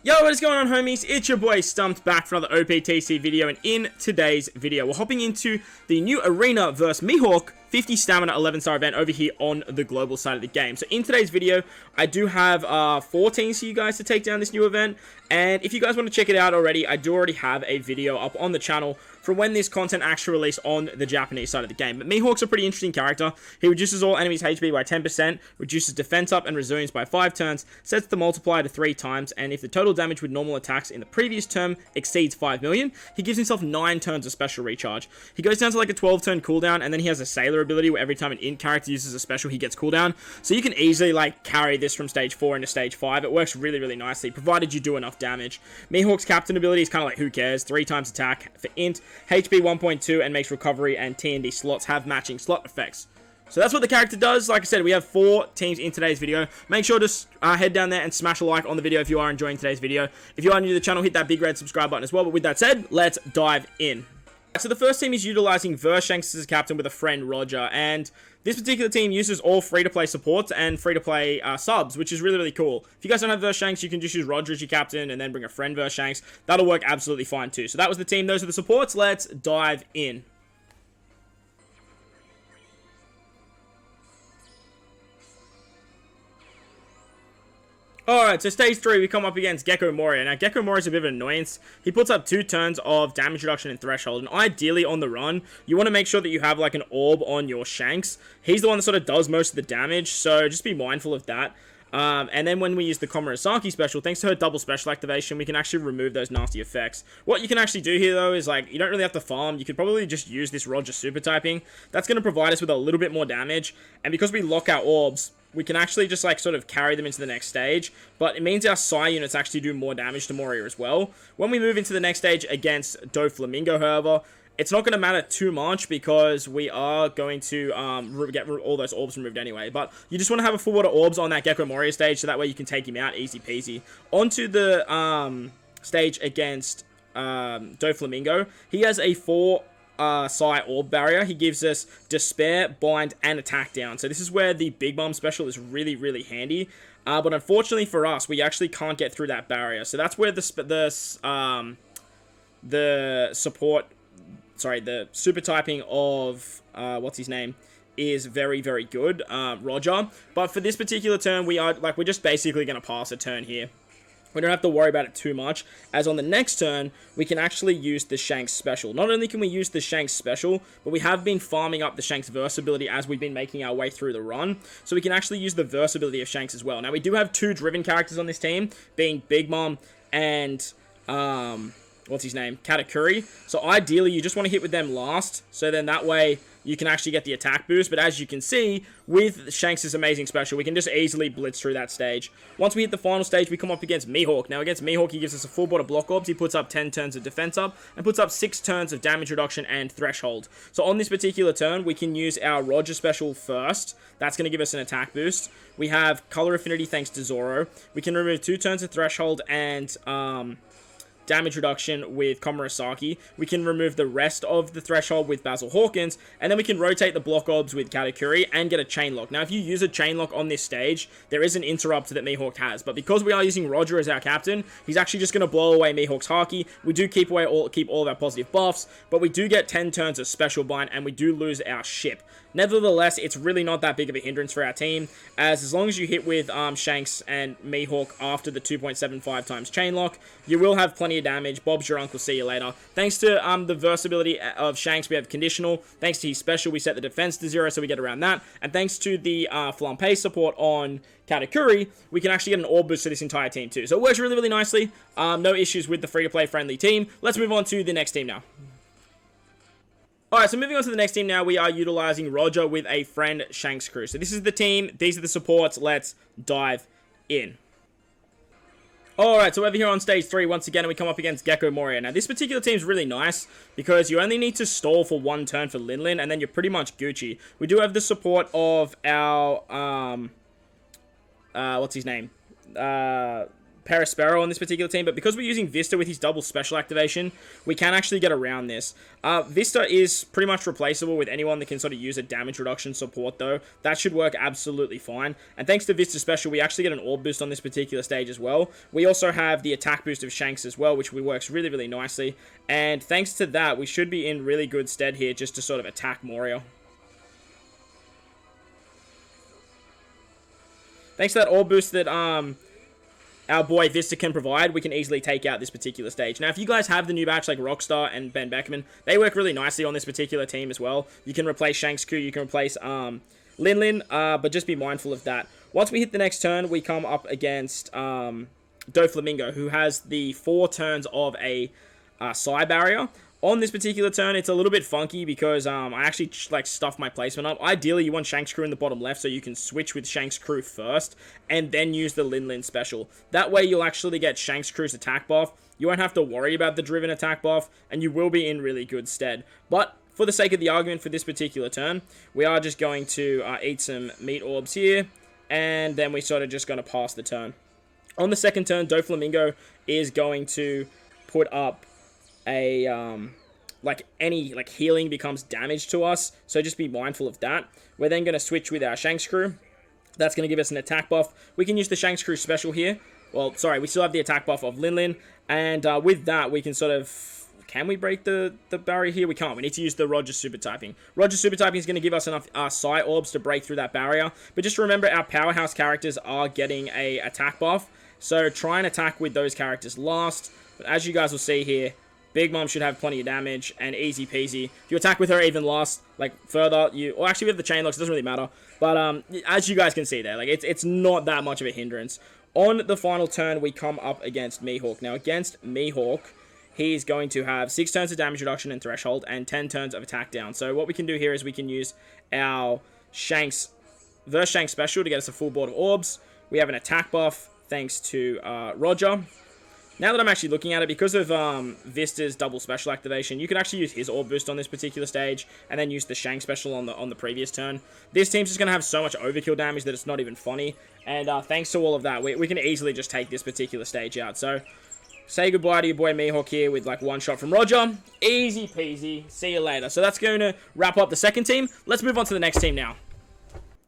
Yo, what is going on, homies? It's your boy Stumped back for another OPTC video, and in today's video, we're hopping into the new Arena vs Mihawk 50 Stamina 11-star event over here on the global side of the game. So in today's video, I do have 4 teams for you guys to take down this new event, and if you guys want to check it out already, I do already have a video up on the channel from when this content actually released on the Japanese side of the game. But Mihawk's a pretty interesting character. He reduces all enemies' HP by 10%, reduces defense up and resumes by 5 turns, sets the multiplier to 3 times, and if the total damage with normal attacks in the previous term exceeds 5 million, he gives himself 9 turns of special recharge. He goes down to like a 12-turn cooldown, and then he has a Sailor ability where every time an in character uses a special, he gets cooldown. So you can easily like carry this from stage 4 into stage 5. It works really, really nicely, provided you do enough damage. Mihawk's captain ability is kind of like who cares, 3 times attack for int, HP 1.2, and makes recovery and TND slots have matching slot effects. So that's what the character does. Like I said, we have 4 teams in today's video. Make sure to head down there and smash a like on the video if you are enjoying today's video. If you are new to the channel, hit that big red subscribe button as well. But with that said, let's dive in. So the first team is utilizing Shanks as captain with a friend, Roger, and this particular team uses all free-to-play supports and free-to-play subs, which is really, really cool. If you guys don't have Shanks, you can just use Roger as your captain and then bring a friend Shanks. That'll work absolutely fine too. So that was the team. Those are the supports. Let's dive in. Alright, so stage 3, we come up against EGOgotic. Now, EGOgotic is a bit of an annoyance. He puts up 2 turns of damage reduction and threshold, and ideally on the run, you want to make sure that you have like an orb on your Shanks. He's the one that sort of does most of the damage, so just be mindful of that. And then when we use the Karxma special, thanks to her double special activation, we can actually remove those nasty effects. What you can actually do here, though, is like, you don't really have to farm. You could probably just use this Roger super typing. That's going to provide us with a little bit more damage, and because we lock our orbs, we can actually just like sort of carry them into the next stage, but it means our Psi units actually do more damage to Moria as well. When we move into the next stage against Doflamingo, however, it's not going to matter too much because we are going to get all those orbs removed anyway. But you just want to have a full water orbs on that EGOgotic stage so that way you can take him out easy peasy. Onto the stage against Doflamingo. He has a 4 Psi orb barrier. He gives us despair, bind, and attack down. So this is where the big bomb special is really, really handy. But unfortunately for us, we actually can't get through that barrier. So that's where the super typing of what's his name is very, very good, Roger. But for this particular turn, we're just basically gonna pass a turn here. We don't have to worry about it too much, as on the next turn, we can actually use the Shanks special. Not only can we use the Shanks special, but we have been farming up the Shanks verse ability as we've been making our way through the run. So we can actually use the verse ability of Shanks as well. Now, we do have 2 driven characters on this team, being Big Mom and, what's his name? Katakuri. So ideally, you just want to hit with them last, so then that way you can actually get the attack boost. But as you can see, with Shanks' amazing special, we can just easily blitz through that stage. Once we hit the final stage, we come up against Mihawk. Now, against Mihawk, he gives us a full board of block orbs. He puts up 10 turns of defense up and puts up 6 turns of damage reduction and threshold. So on this particular turn, we can use our Roger special first. That's going to give us an attack boost. We have color affinity thanks to Zoro. We can remove 2 turns of threshold and damage reduction with Komurasaki. We can remove the rest of the threshold with Basil Hawkins, and then we can rotate the block orbs with Katakuri and get a chain lock. Now, if you use a chain lock on this stage, there is an interrupt that Mihawk has, but because we are using Roger as our captain, he's actually just going to blow away Mihawk's Haki. We do keep all of our positive buffs, but we do get 10 turns of special bind, and we do lose our ship. Nevertheless, it's really not that big of a hindrance for our team, as long as you hit with Shanks and Mihawk after the 2.75 times chain lock, you will have plenty of damage. Bob's your uncle, see you later. Thanks to the versatility of Shanks, we have conditional. Thanks to his special, we set the defense to 0, so we get around that. And thanks to the Flampe support on Katakuri, we can actually get an orb boost to this entire team too. So it works really, really nicely. No issues with the free-to-play friendly team. Let's move on to the next team now. Alright, so moving on to the next team now, we are utilizing Roger with a friend Shanks crew. So this is the team, these are the supports, let's dive in. Alright, so over here on stage 3, once again, we come up against EgOgotic. Now, this particular team is really nice, because you only need to stall for 1 turn for Lin, and then you're pretty much Gucci. We do have the support of our, what's his name? Perispero on this particular team, but because we're using Vista with his double special activation, we can actually get around this. Vista is pretty much replaceable with anyone that can sort of use a damage reduction support, though. That should work absolutely fine. And thanks to Vista special, we actually get an orb boost on this particular stage as well. We also have the attack boost of Shanks as well, which works really, really nicely. And thanks to that, we should be in really good stead here just to sort of attack Moria. Thanks to that orb boost that our boy Vista can provide, we can easily take out this particular stage. Now, if you guys have the new batch like Rockstar and Ben Beckman, they work really nicely on this particular team as well. You can replace Shanks CHOO, you can replace Lin, but just be mindful of that. Once we hit the next turn, we come up against Doflamingo, who has the 4 turns of a Psy barrier. On this particular turn, it's a little bit funky because I actually like stuffed my placement up. Ideally, you want Shanks CHOO in the bottom left so you can switch with Shanks CHOO first and then use the Lin special. That way, you'll actually get Shanks CHOO's attack buff. You won't have to worry about the driven attack buff, and you will be in really good stead. But for the sake of the argument for this particular turn, we are just going to eat some meat orbs here, and then we're sort of just going to pass the turn. On the second turn, Doflamingo is going to put up a any healing becomes damage to us, so just be mindful of that. We're then going to switch with our Shanks CHOO. That's going to give us an attack buff. We can use the Shanks CHOO special here. Well, sorry, we still have the attack buff of Lin, and with that we can sort of, can we break the barrier here? We can't. We need to use the Roger super typing. Roger super typing is going to give us enough Psy orbs to break through that barrier, but just remember our powerhouse characters are getting a attack buff, so try and attack with those characters last. But as you guys will see here, Big Mom should have plenty of damage, and easy peasy. If you attack with her even last, further, or actually we have the chain locks, it doesn't really matter. But as you guys can see there, it's not that much of a hindrance. On the final turn, we come up against Mihawk. Now, against Mihawk, he's going to have 6 turns of damage reduction and threshold, and 10 turns of attack down. So what we can do here is we can use our Shanks special to get us a full board of orbs. We have an attack buff, thanks to Roger. Now that I'm actually looking at it, because of Vista's double special activation, you can actually use his orb boost on this particular stage, and then use the Shanks special on the previous turn. This team's just going to have so much overkill damage that it's not even funny, and thanks to all of that, we can easily just take this particular stage out. So, say goodbye to your boy Mihawk here with one shot from Roger. Easy peasy. See you later. So that's going to wrap up the second team. Let's move on to the next team now.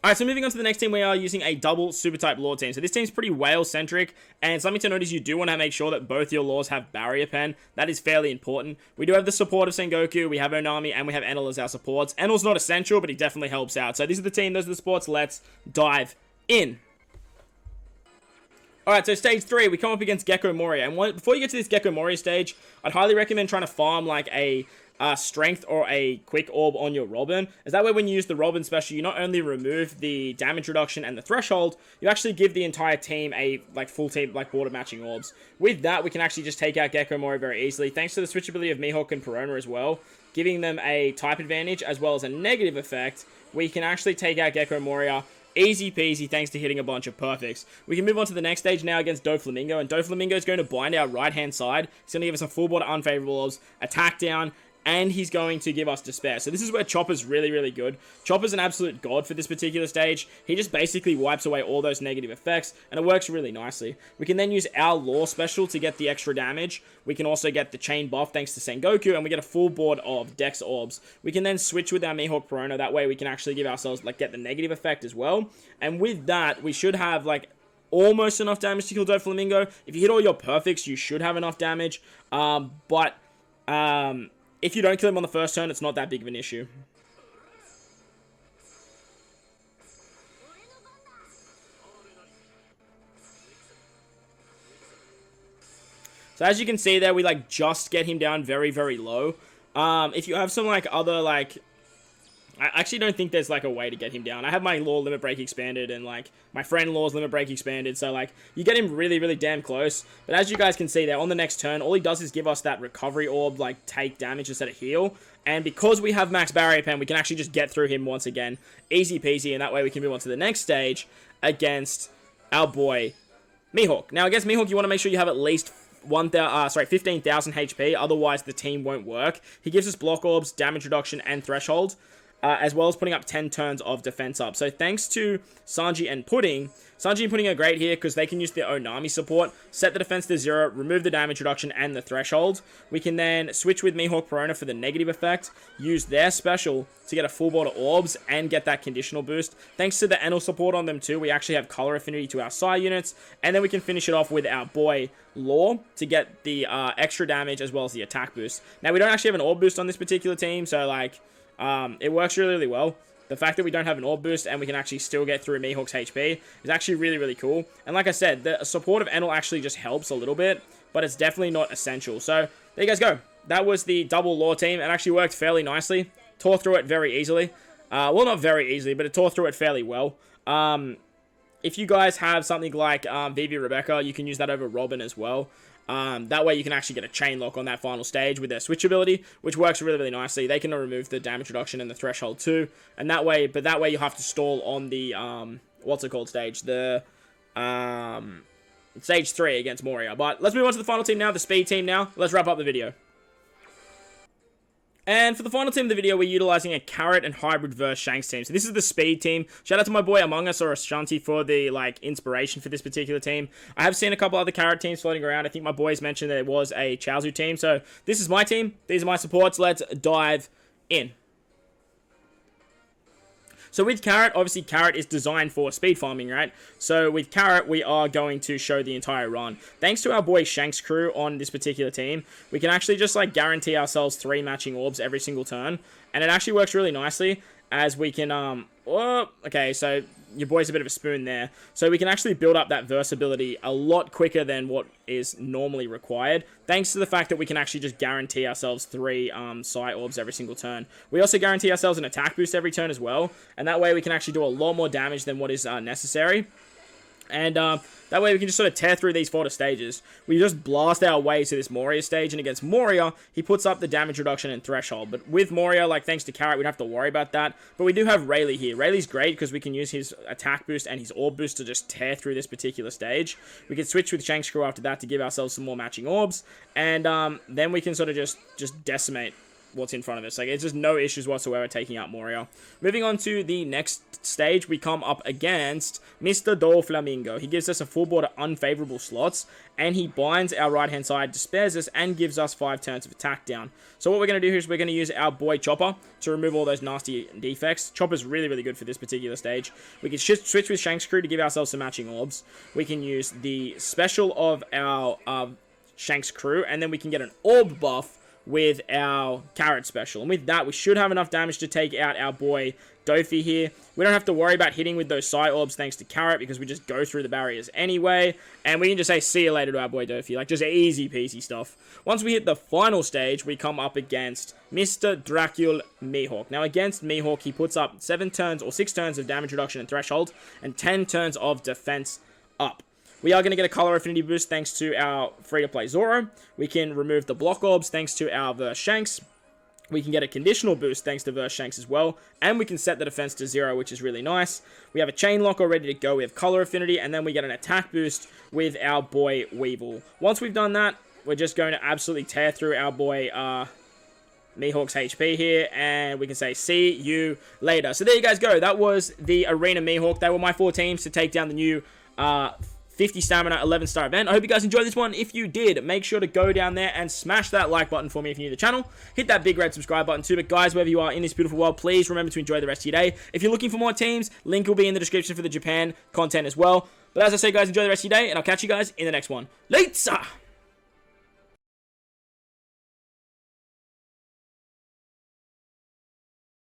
Alright, so moving on to the next team, we are using a double super type lore team. So this team's pretty whale centric, and something to note is you do want to make sure that both your lores have barrier pen. That is fairly important. We do have the support of Sengoku, we have Onami, and we have Enel as our supports. Enel's not essential, but he definitely helps out. So this is the team, those are the supports. Let's dive in. Alright, so stage 3, we come up against Gecko Moria. And before you get to this Gecko Moria stage, I'd highly recommend trying to farm a strength or a quick orb on your Robin, as that way when you use the Robin special, you not only remove the damage reduction and the threshold, you actually give the entire team a full team border matching orbs. With that, we can actually just take out Gecko Moria very easily, thanks to the switchability of Mihawk and Perona as well, giving them a type advantage as well as a negative effect. We can actually take out Gecko Moria easy peasy thanks to hitting a bunch of perfects. We can move on to the next stage now against Doflamingo, and Doflamingo is going to bind our right hand side. He's going to give us a full board of unfavorable orbs, attack down, and he's going to give us Despair. So this is where Chopper's really, really good. Chopper's an absolute god for this particular stage. He just basically wipes away all those negative effects, and it works really nicely. We can then use our Lore special to get the extra damage. We can also get the chain buff thanks to Sengoku, and we get a full board of Dex Orbs. We can then switch with our Mihawk Perona. That way we can actually give ourselves, get the negative effect as well. And with that, we should have, almost enough damage to kill Doflamingo. If you hit all your perfects, you should have enough damage. If you don't kill him on the first turn, it's not that big of an issue. So as you can see there, we just get him down very, very low. If you have some other I actually don't think there's a way to get him down. I have my Lore Limit Break expanded and my friend Lore's Limit Break expanded. So you get him really, really damn close. But as you guys can see there, on the next turn, all he does is give us that recovery orb, take damage instead of heal. And because we have max barrier pen, we can actually just get through him once again. Easy peasy, and that way we can move on to the next stage against our boy Mihawk. Now against Mihawk, you want to make sure you have at least 15,000 HP, otherwise the team won't work. He gives us block orbs, damage reduction, and threshold. as well as putting up 10 turns of defense up. So thanks to Sanji and Pudding are great here because they can use their Onami support, set the defense to 0, remove the damage reduction and the threshold. We can then switch with Mihawk Perona for the negative effect, use their special to get a full board of orbs and get that conditional boost. Thanks to the Enel support on them too, we actually have color affinity to our Psy units, and then we can finish it off with our boy Law to get the extra damage as well as the attack boost. Now, we don't actually have an orb boost on this particular team, so like, it works really, really well. The fact that we don't have an orb boost and we can actually still get through Mihawk's HP is actually really, really cool. And like I said, the support of Enel actually just helps a little bit, but it's definitely not essential. So there you guys go. That was the double Law team. It actually worked fairly nicely. Tore through it very easily. Well, not very easily, but it tore through it fairly well. If you guys have something like Vivi Rebecca, you can use that over Robin as well. That way you can actually get a chain lock on that final stage with their switch ability, which works really, really nicely. They can remove the damage reduction and the threshold too. And that way, but that way you have to stall on the, what's it called stage? The, stage 3 against Moria. But let's move on to the final team now, the speed team now. Let's wrap up the video. And for the final team of the video, we're utilizing a Carrot and Hybrid versus Shanks team. So this is the speed team. Shout out to my boy Among Us or Ashanti for the like inspiration for this particular team. I have seen a couple other Carrot teams floating around. I think my boys mentioned that it was a CHOO team. So this is my team. These are my supports. Let's dive in. So with Carrot, obviously Carrot is designed for speed farming, right? So with Carrot, we are going to show the entire run. Thanks to our boy Shanks crew on this particular team, we can actually just like guarantee ourselves 3 matching orbs every single turn. And it actually works really nicely as we can, okay, so your boy's a bit of a spoon there. So we can actually build up that versatility a lot quicker than what is normally required, thanks to the fact that we can actually just guarantee ourselves 3 Psy orbs every single turn. We also guarantee ourselves an attack boost every turn as well, and that way we can actually do a lot more damage than what is necessary. And that way we can just sort of tear through these 4 stages. We just blast our way to this Moria stage, and against Moria, he puts up the damage reduction and threshold. But with Moria, like thanks to Carrot, we don't have to worry about that. But we do have Rayleigh here. Rayleigh's great because we can use his attack boost and his orb boost to just tear through this particular stage. We can switch with Shanks crew after that to give ourselves some more matching orbs, and then we can sort of just decimate what's in front of us. Like, it's just no issues whatsoever taking out Moria. Moving on to the next stage, we come up against Mr. Doflamingo. He gives us a full board of unfavorable slots, and he binds our right-hand side, despairs us, and gives us 5 turns of attack down. So what we're going to do here is we're going to use our boy Chopper to remove all those nasty defects. Chopper's really, really good for this particular stage. We can switch with Shanks crew to give ourselves some matching orbs. We can use the special of our Shanks crew, and then we can get an orb buff with our Carrot special. And with that, we should have enough damage to take out our boy Dofi here. We don't have to worry about hitting with those Psy orbs thanks to Carrot, because we just go through the barriers anyway. And we can just say see you later to our boy Dofi. Like, just easy peasy stuff. Once we hit the final stage, we come up against Mr. Dracul Mihawk. Now, against Mihawk, he puts up 7 turns or 6 turns of damage reduction and threshold, and 10 turns of defense up. We are going to get a color affinity boost thanks to our free-to-play Zoro. We can remove the block orbs thanks to our Verse Shanks. We can get a conditional boost thanks to Verse Shanks as well. And we can set the defense to 0, which is really nice. We have a chain lock all ready to go. We have color affinity, and then we get an attack boost with our boy Weevil. Once we've done that, we're just going to absolutely tear through our boy Mihawk's HP here, and we can say see you later. So there you guys go. That was the Arena Mihawk. They were my 4 teams to take down the new 50 stamina, 11 star event. I hope you guys enjoyed this one. If you did, make sure to go down there and smash that like button for me if you're new to the channel. Hit that big red subscribe button too. But guys, wherever you are in this beautiful world, please remember to enjoy the rest of your day. If you're looking for more teams, link will be in the description for the Japan content as well. But as I say, guys, enjoy the rest of your day, and I'll catch you guys in the next one. Later!